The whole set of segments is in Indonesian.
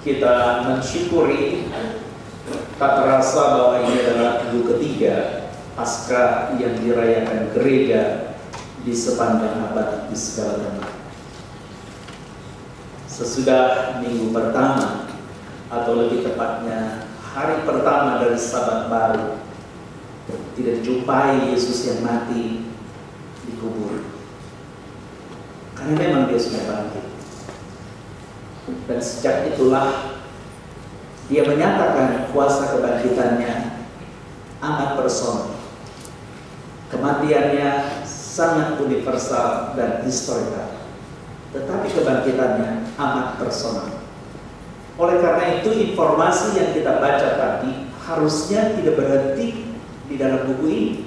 kita mensyukuri tak terasa bahwa ini adalah minggu ketiga Paskah yang dirayakan gereja di sepanjang abad di segala tempat. Sesudah minggu pertama, atau lebih tepatnya hari pertama dari Sabat Baru, tidak dijumpai Yesus yang mati dikubur, karena memang dia sudah bangkit. Dan sejak itulah dia menyatakan kuasa kebangkitannya amat personal. Kematiannya sangat universal dan historikal, tetapi kebangkitannya amat personal. Oleh karena itu, informasi yang kita baca tadi harusnya tidak berhenti di dalam buku ini,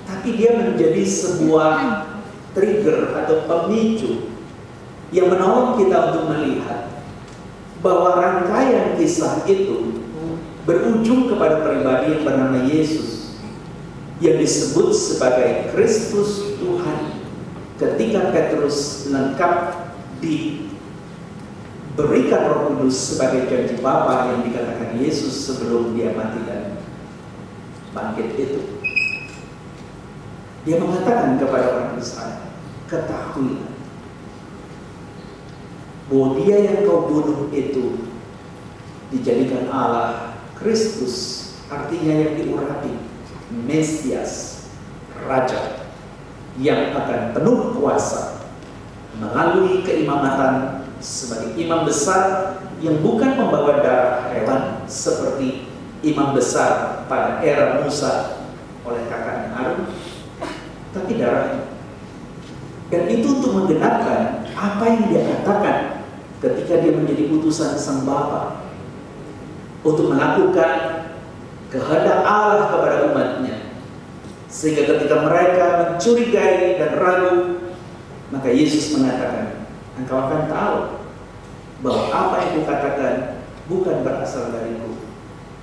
tapi dia menjadi sebuah trigger atau pemicu yang menolong kita untuk melihat bahwa rangkaian kisah itu berujung kepada pribadi yang bernama Yesus, yang disebut sebagai Kristus Tuhan. Ketika Petrus lengkap diberikan Roh Kudus sebagai janji Bapa yang dikatakan Yesus sebelum dia mati dan bangkit itu, dia mengatakan kepada orang Israel, ketahuilah bahwa dia yang kau bunuh itu dijadikan Allah, Kristus, artinya yang diurapi, Mesias, Raja yang akan penuh kuasa melalui keimamatan sebagai imam besar yang bukan membawa darah hewan seperti imam besar pada era Musa oleh kakaknya Harun, tapi darahnya. Dan itu untuk menggenapkan apa yang dia katakan ketika dia menjadi utusan Sang Bapa untuk melakukan kehendak Allah kepada umatnya. Sehingga ketika mereka mencurigai dan ragu, maka Yesus mengatakan, engkau akan tahu bahwa apa yang kukatakan bukan berasal dariku,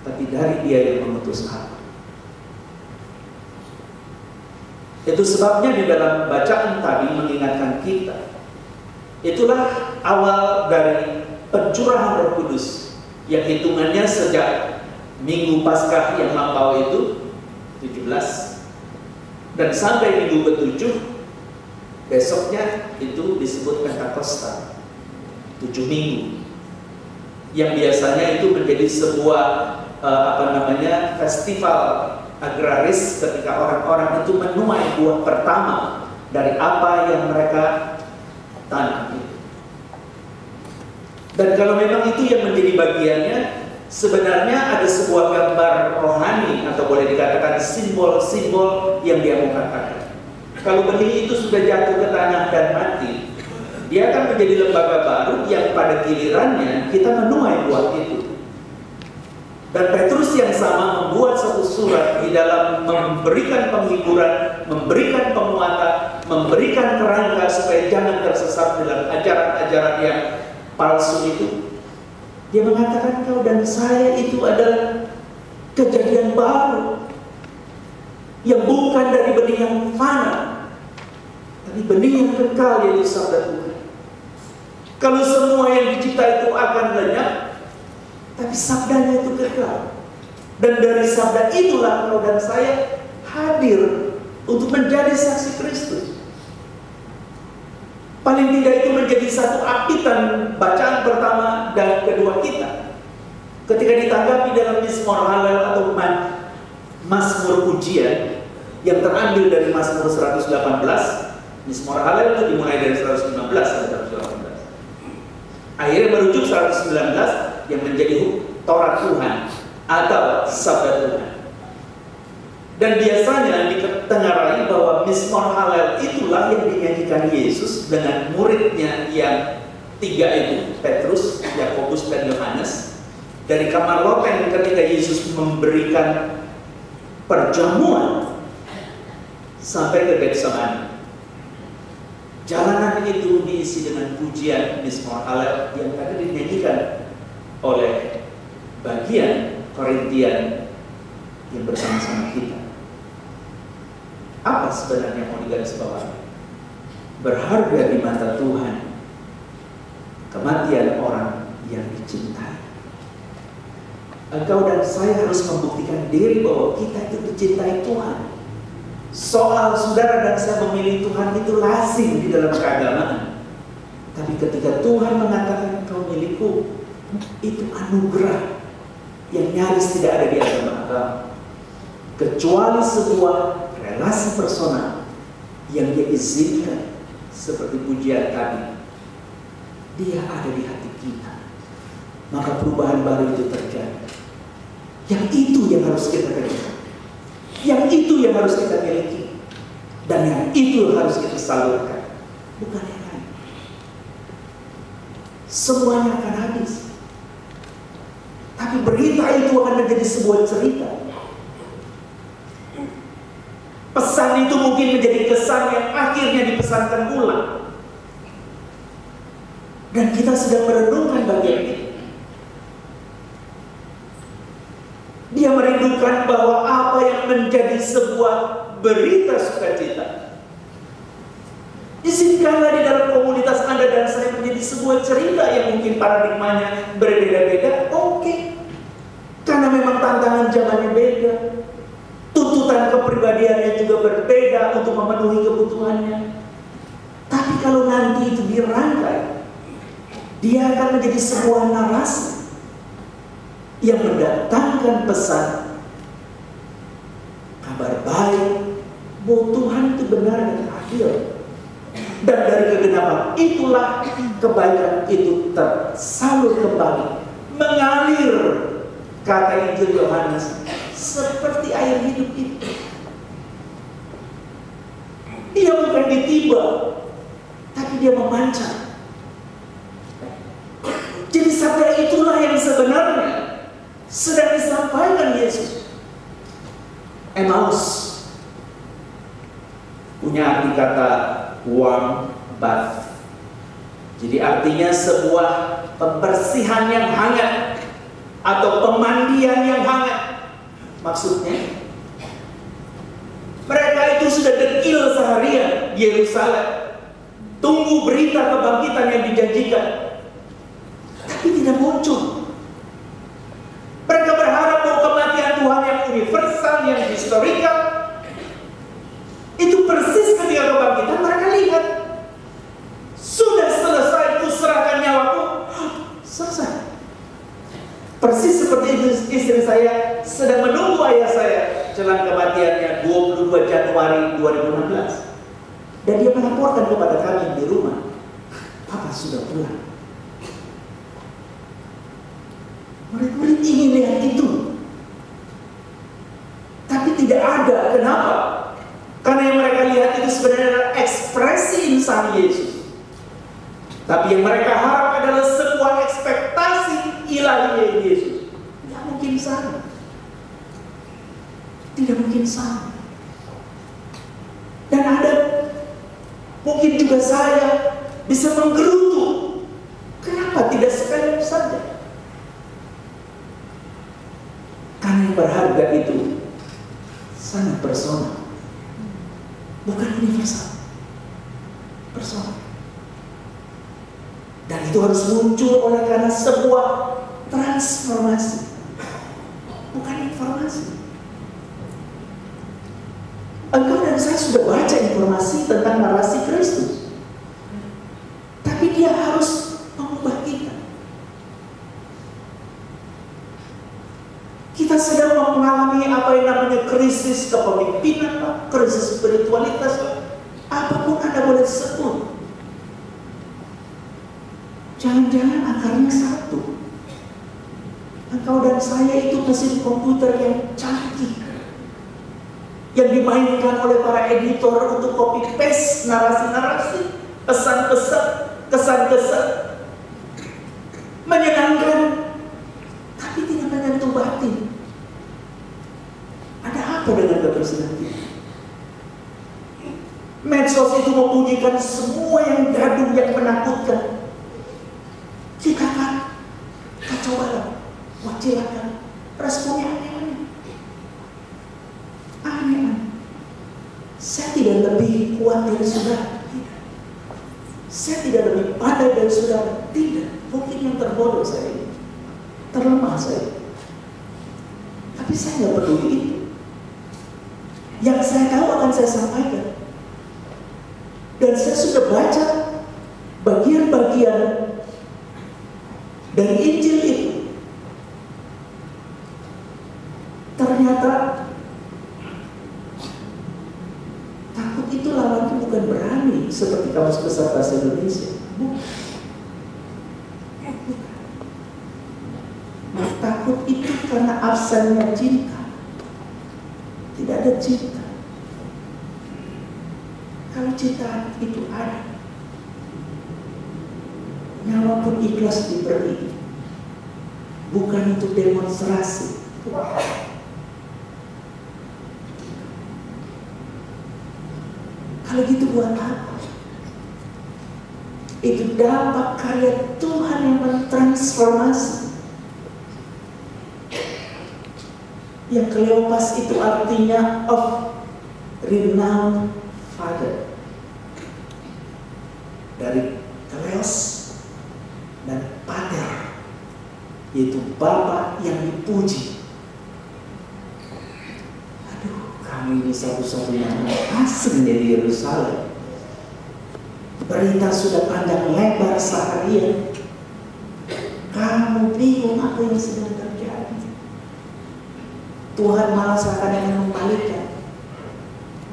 tapi dari Dia yang mengutus aku. Itu sebabnya di dalam bacaan tadi mengingatkan kita, itulah awal dari pencurahan Roh Kudus yang hitungannya sejak Minggu Paskah yang lampau itu 17 dan sampai minggu ke-7, besoknya itu disebut Pentakosta, 7 minggu, yang biasanya itu menjadi sebuah festival agraris ketika orang-orang itu menuai buah pertama dari apa yang mereka tanam. Dan kalau memang itu yang menjadi bagiannya, sebenarnya ada sebuah gambar rohani atau boleh dikatakan simbol-simbol yang dia mau katakan. Kalau benih itu sudah jatuh ke tanah dan mati, dia akan menjadi lembaga baru yang pada gilirannya kita menuai buah itu. Dan Petrus yang sama membuat satu surat di dalam memberikan penghiburan, memberikan penguatan, memberikan kerangka supaya jangan tersesat dalam ajaran-ajaran yang palsu itu. Dia mengatakan kau dan saya itu adalah kejadian baru yang bukan dari benih yang fana, tapi benih yang kekal, yaitu sabda Tuhan. Kalau semua yang dicipta itu akan lenyap, tapi sabdanya itu kekal. Dan dari sabda itulah kau dan saya hadir untuk menjadi saksi Kristus. Paling tidak itu menjadi satu apitan bacaan pertama dan kedua kita. Ketika ditanggapi dalam Mizmor Halel atau Mazmur Pujian yang terambil dari Mazmur 118, Mizmor Halel itu dimulai dari 115 sampai 118. Akhirnya merujuk 119 yang menjadi Taurat Tuhan atau Sabda Tuhan. Dan biasanya ditengarai bahwa Mizmor Halel itulah yang dinyanyikan Yesus dengan muridnya yang 3 itu, Petrus, Yakobus, dan Yohanes, dari kamar loteng ketika Yesus memberikan perjamuan sampai ke Getsemani. Jalanan itu diisi dengan pujian Mizmor Halel yang tadi dinyanyikan oleh bagian Korintian yang bersama-sama kita. Apa sebenarnya mau digarisbawahi? Berharga di mata Tuhan kematian orang yang dicintai. Engkau dan saya harus membuktikan diri bahwa kita itu dicintai Tuhan. Soal saudara dan saya memilih Tuhan itu lazim di dalam keagamaan. Tapi ketika Tuhan mengatakan engkau milikku, itu anugerah yang nyaris tidak ada di agama. Kecuali sebuah relasi personal yang dia izinkan, seperti pujian tadi, dia ada di hati kita. Maka perubahan baru itu terjadi. Yang itu yang harus kita kerjakan, yang itu yang harus kita miliki, dan yang itu harus kita salurkan, bukan yang lain. Semuanya akan habis, tapi berita itu akan menjadi sebuah cerita. Pesan itu mungkin menjadi kesan yang akhirnya dipesankan ulang, dan kita sedang merenungkan bagian itu. Dia merindukan bahwa apa yang menjadi sebuah berita sukacita, izinkanlah di dalam komunitas Anda dan saya menjadi sebuah cerita yang mungkin paradigmanya berbeda-beda. Oke. Karena memang tantangan zamannya beda, tuntutan kepribadiannya juga berbeda untuk memenuhi kebutuhannya. Tapi kalau nanti itu dirangkai, dia akan menjadi sebuah narasi yang mendatangkan pesan kabar baik bahwa Tuhan itu benar dan adil, dan dari kegenapan itulah kebaikan itu tersalur kembali, mengalir, kata Injil Yohanes, seperti air hidup itu. Dia bukan ditiba, tapi dia memancar. Jadi sabda itulah yang sebenarnya sedang disampaikan Yesus. Emmaus punya arti kata warm bath. Jadi artinya sebuah pembersihan yang hangat atau pemandian yang hangat. Maksudnya mereka itu sudah dekil seharian Yerusalem, tunggu berita kebangkitan yang dijanjikan, tapi tidak muncul. Mereka berharap bahwa kematian Tuhan yang universal, yang historikal, itu persis ketika kebangkitan mereka lihat, sudah selesai, kuserahkan nyawaku, selesai. Persis seperti istri saya sedang menunggu ayah saya jelang kematiannya 22 Januari 2016. Dan dia melaporkan kepada kami di rumah, Papa sudah pulang. Murid-murid ingin lihat itu, tapi tidak ada. Kenapa? Karena yang mereka lihat itu sebenarnya adalah ekspresi insan Yesus, tapi yang mereka harap adalah sebuah ekspektasi ilahi Yesus. Tidak mungkin sama. Tidak mungkin sama. Dan ada mungkin juga saya bisa menggerutu, kenapa tidak sekali saja? Karena yang berharga itu sangat personal, bukan universal, personal. Dan itu harus muncul oleh karena sebuah transformasi, bukan informasi. Engkau dan saya sudah baca informasi tentang narasi Kristus, tapi dia harus mengubah kita. Kita sedang mengalami apa yang namanya krisis kepemimpinan, krisis spiritualitas, apapun Anda boleh sebut. Jangan-jangan akarnya satu. Engkau dan saya itu mesin komputer yang canggih, yang dimainkan oleh para editor untuk copy paste narasi-narasi, pesan-pesan, kesan-kesan, menyenangkan, tapi tidak menyentuh batin. Ada apa dengan kebersihan kita? Medsos itu membunyikan semua yang gaduh, yang menakutkan. Kita kan cobalah, wacilakan, responnya aneh-aneh. Aneh-aneh. Saya tidak lebih kuat dari saudara, tidak. Saya tidak lebih pandai dari saudara, tidak. Mungkin yang terbodoh saya ini, terlemah saya. Tapi saya nggak peduli itu. Yang saya tahu akan saya sampaikan. Dan saya sudah baca bagian-bagian dari Injil itu. Ternyata takut itu lawannya bukan berani seperti Kamus Besar Bahasa Indonesia. Takut itu karena absennya cinta. Tidak ada cinta. Kalau cinta itu ada, nyawa pun ikhlas diberi. Bukan untuk demonstrasi. Kalau gitu buat apa? Itu dampak karya Tuhan yang mentransformasi. Yang Kleopas itu artinya of renowned father. Dari Kleos dan pater, yaitu Bapa yang dipuji. Aduh, kami ini satu-satunya asing dari Yerusalem. Berita sudah panjang lebar seharian. Kamu bingung apa yang sedang terjadi. Tuhan malah seakan-akan membalikan.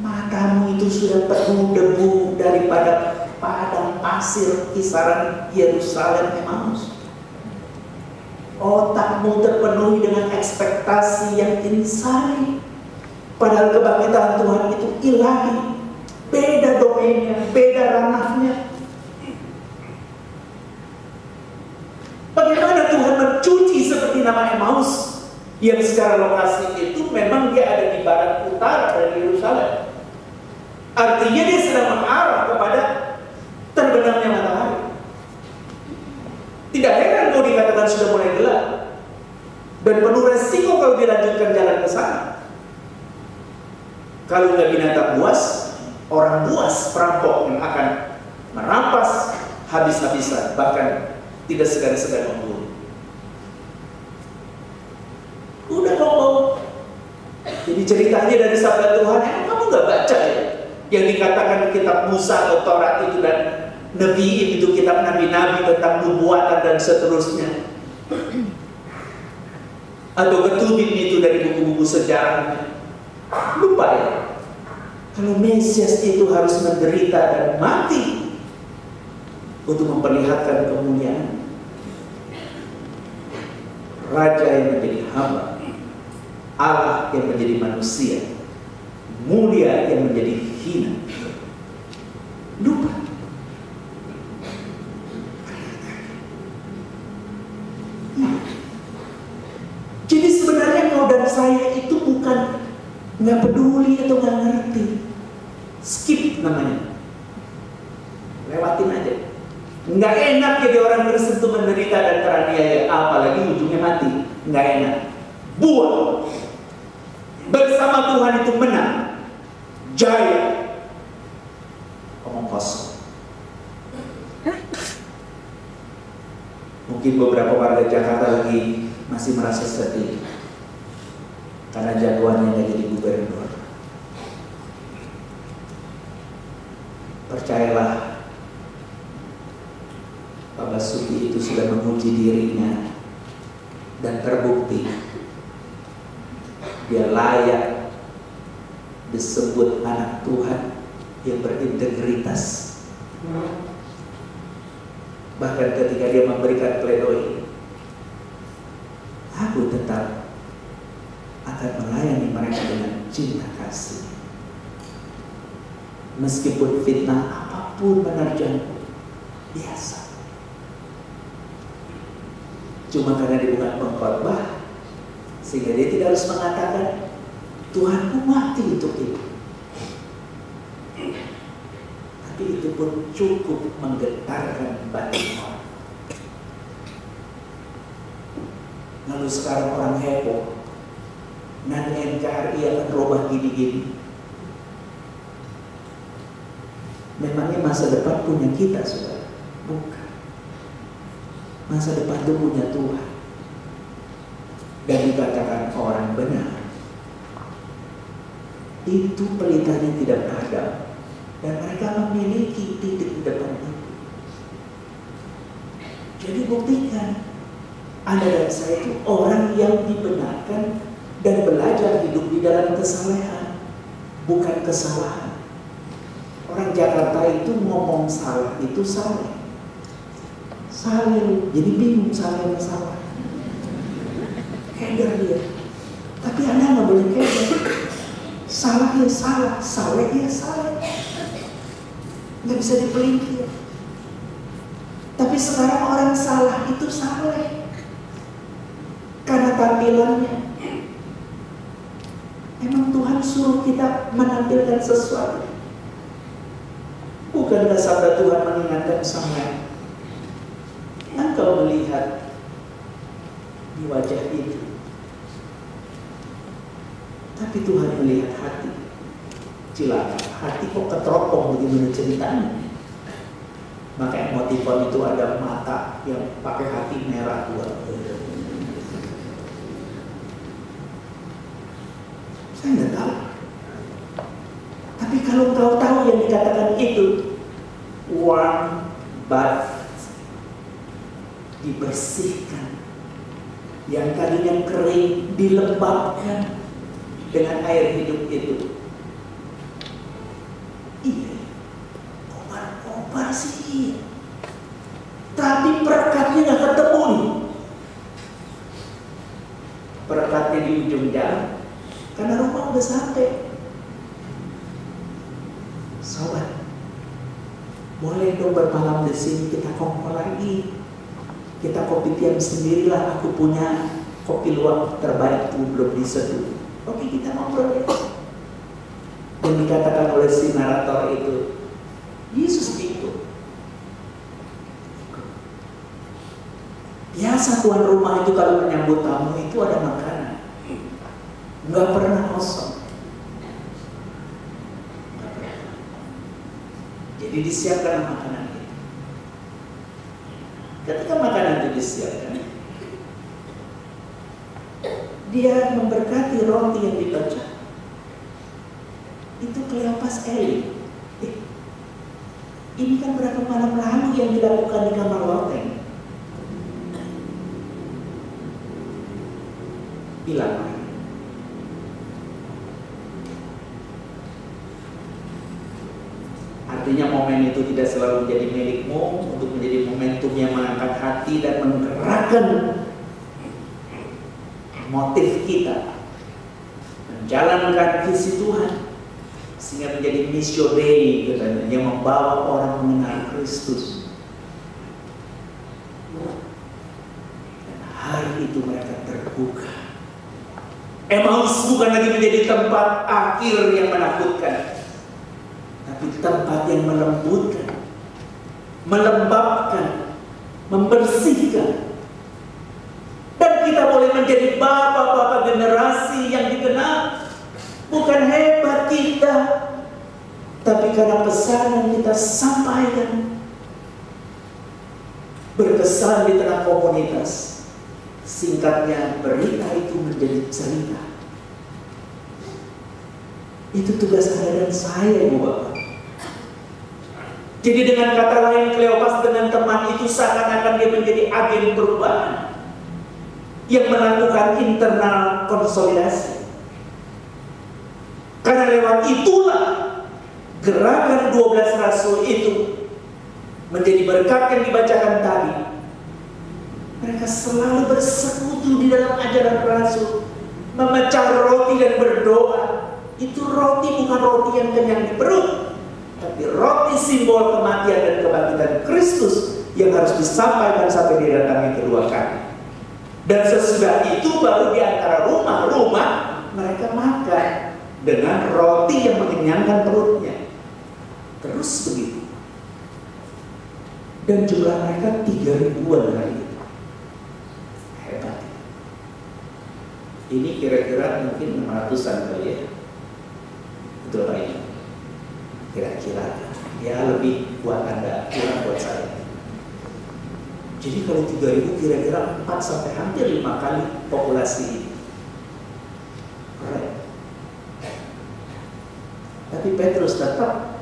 Matamu itu sudah penuh debu daripada padang pasir kisaran Yerusalem Emmaus. Otakmu terpenuhi dengan ekspektasi yang insani. Padahal kebangkitan Tuhan itu ilahi. Beda domainnya, beda ranahnya. Bagaimana Tuhan mencuci seperti nama Emmaus yang secara lokasi itu memang dia ada di barat utara dari Yerusalem. Artinya dia sedang mengarah kepada terbenamnya matahari. Tidak heran kalau dikatakan sudah mulai gelap. Dan penuh resiko kalau dilanjutkan jalan ke sana. Kalau nggak binatang buas, orang buas perampok yang akan merampas habis-habisan, bahkan tidak segan-segan membunuh. Udah ngomong. Jadi ceritanya dari sabda Tuhan, emang kamu nggak baca ya? Yang dikatakan kitab Musa atau Taurat itu dan Nabi itu kitab nabi-nabi tentang nubuatan dan seterusnya. Atau ketubin itu dari buku-buku sejarahnya. Lupa ya? Kalau Mesias itu harus menderita dan mati untuk memperlihatkan kemuliaan. Raja yang menjadi hamba, Allah yang menjadi manusia, mulia yang menjadi hina. Lupa. Jadi sebenarnya kau dan saya itu bukan nggak peduli atau nggak ngerti. Skip namanya. Lewatin aja. Nggak enak jadi orang Kristen itu menderita dan teraniaya, apalagi ujungnya mati. Nggak enak. Buang. Bersama Tuhan itu menang. Jaya. Omong kosong. Mungkin beberapa warga Jakarta lagi masih merasa sedih karena jagoannya nggak jadi gubernur. Percayalah, Pak Basuki itu sudah menguji dirinya dan terbukti dia layak disebut anak Tuhan yang berintegritas. Bahkan ketika dia memberikan pledoi, aku tetap akan melayani mereka dengan cinta kasih. Meskipun fitnah apapun menerjangku, biasa. Cuma karena dia bukan pengkhotbah, sehingga dia tidak harus mengatakan, Tuhanku mati untuk itu. Tapi itu pun cukup menggetarkan batin orang. Lalu sekarang orang heboh, nanti NKRI akan robah gini-gini. Memangnya masa depan punya kita, saudara? Bukan. Masa depan itu punya Tuhan. dan dikatakan orang benar, itu pelitanya tidak ada, dan mereka memiliki titik di depan itu. Jadi buktikan Anda dan saya itu orang yang dibenarkan dan belajar hidup di dalam kesalehan, bukan kesalahan. Orang Jakarta itu ngomong salah itu salah. Salah, jadi bingung salah yang salah. Keder dia. Tapi Anda nggak boleh keder. Salah ya salah, salah ya salah. Nggak bisa dipelihara. Tapi sekarang orang salah itu salah karena tampilannya. Emang Tuhan suruh kita menampilkan sesuatu? Bukankah sabda Tuhan mengingatkan Samuel, engkau melihat di wajah itu, tapi Tuhan melihat hati. Cilaka, hati kok keteropong bagaimana ceritanya? Makanya motifon itu ada mata yang pakai hati merah dua. Saya nggak tahu. Tapi kalau kau tahu yang dikatakan itu warm bath, dibersihkan, yang tadinya kering dilembabkan dengan air hidup itu. Iya, kobar sih, tapi perekatnya nggak ketemu nih. Perekatnya di ujung jalan, karena rumah udah sampai. Sobat, boleh dong bermalam di sini, kita kongko lagi. Kita kopi tiam sendirilah. Aku punya kopi luwak terbaik tuh, belum diseduh. Oke, kita ngobrol ya. Yang dikatakan oleh si narator itu, Yesus itu biasa tuan rumah itu kalau menyambut tamu itu ada makanan, nggak pernah kosong. Jadi disiapkan makanan itu. Ketika makanan itu disiapkan, dia memberkati roti yang dipecah. Itu Kleopas Eli. Ini kan berapa malam lalu yang dilakukan di kamar loteng. Bilang, artinya momen itu tidak selalu menjadi milikmu, untuk menjadi momentum yang mengangkat hati dan menggerakkan motif kita menjalankan visi Tuhan, sehingga menjadi missio Dei katanya, yang membawa orang mengenal Kristus. Dan hari itu mereka terbuka. Emmaus bukan lagi menjadi tempat akhir yang menakutkan, tapi tempat yang melembutkan, melembabkan, membersihkan. Dan kita boleh menjadi bapak-bapak generasi yang dikenal bukan hebat kita, tapi karena pesan yang kita sampaikan berkesan di tengah komunitas. Singkatnya, berita itu menjadi cerita. Itu tugas Anda dan saya, Ibu Bapak. Jadi dengan kata lain, Kleopas dengan teman itu seakan-akan dia menjadi agen perubahan yang melakukan internal konsolidasi. Karena lewat itulah gerakan 12 rasul itu menjadi berkat yang dibacakan tadi. Mereka selalu bersekutu di dalam ajaran rasul, memecah roti dan berdoa. Itu roti bukan roti yang kenyang di perut, tapi roti simbol kematian dan kebangkitan Kristus yang harus disampaikan sampai didatangnya kedua kali. Dan sesudah itu baru di antara rumah-rumah mereka makan dengan roti yang mengenyangkan perutnya. Terus begitu. Dan jumlah mereka 3.000-an hari itu. Hebat. Ini kira-kira mungkin 600-an kali ya. Betul Pak ini? Kira-kira ya lebih buat Anda, kurang buat saya. Jadi kalau 3.000 kira-kira 4 sampai hampir 5 kali populasi ini. Keren. Tapi Petrus tetap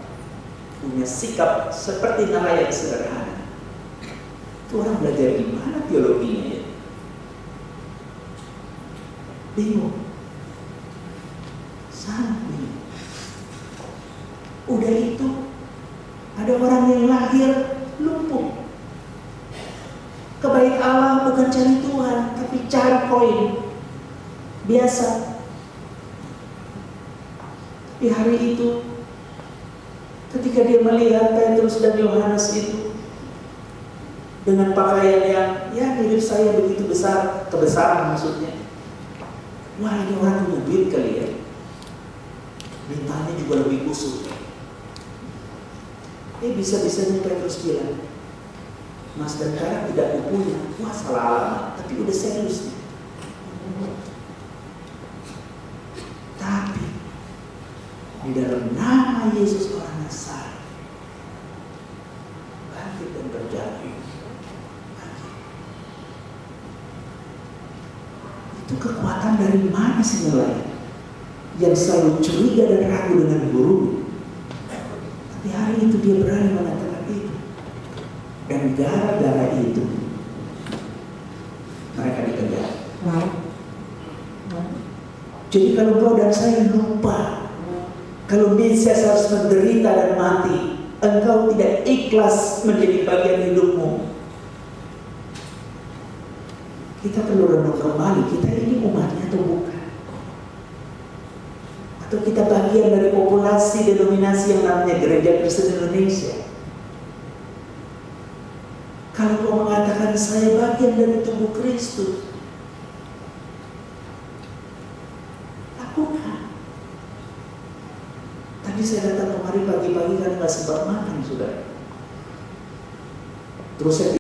punya sikap seperti nelayan sederhana. Itu orang belajar gimana teologinya ya? Bingung. Sangat bingung. Udah itu ada orang yang lahir lumpuh. Kebaik Allah bukan cari Tuhan, tapi cari koin biasa. Di hari itu, ketika dia melihat Petrus dan Yohanes itu dengan pakaian yang ya mirip saya begitu besar, kebesaran maksudnya. Wah, ini orang punya duit kali ya. Mintanya juga lebih kusut. Bisa-bisanya Petrus bilang, Mas dan Kara tidak punya. Wah, salah alamat, tapi udah serius nih. Tapi di dalam nama Yesus orang Nazaret, bangkit dan berjalan. Itu kekuatan dari mana sih nelayan yang selalu curiga dan ragu dengan guru? Tapi hari itu dia berani mengatakan itu. Dan gara-gara itu mereka dipenjara. Jadi kalau kau dan saya lupa kalau Mesias harus menderita dan mati, engkau tidak ikhlas menjadi bagian hidupmu, kita perlu renung kembali, kita ini umatnya atau bukan? Atau kita bagian dari populasi denominasi yang namanya Gereja Kristen Indonesia? Kalau kau mengatakan saya bagian dari tubuh Kristus, lakukan. Tadi saya datang kemari pagi-pagi karena nggak sempat makan, saudara. Terus saya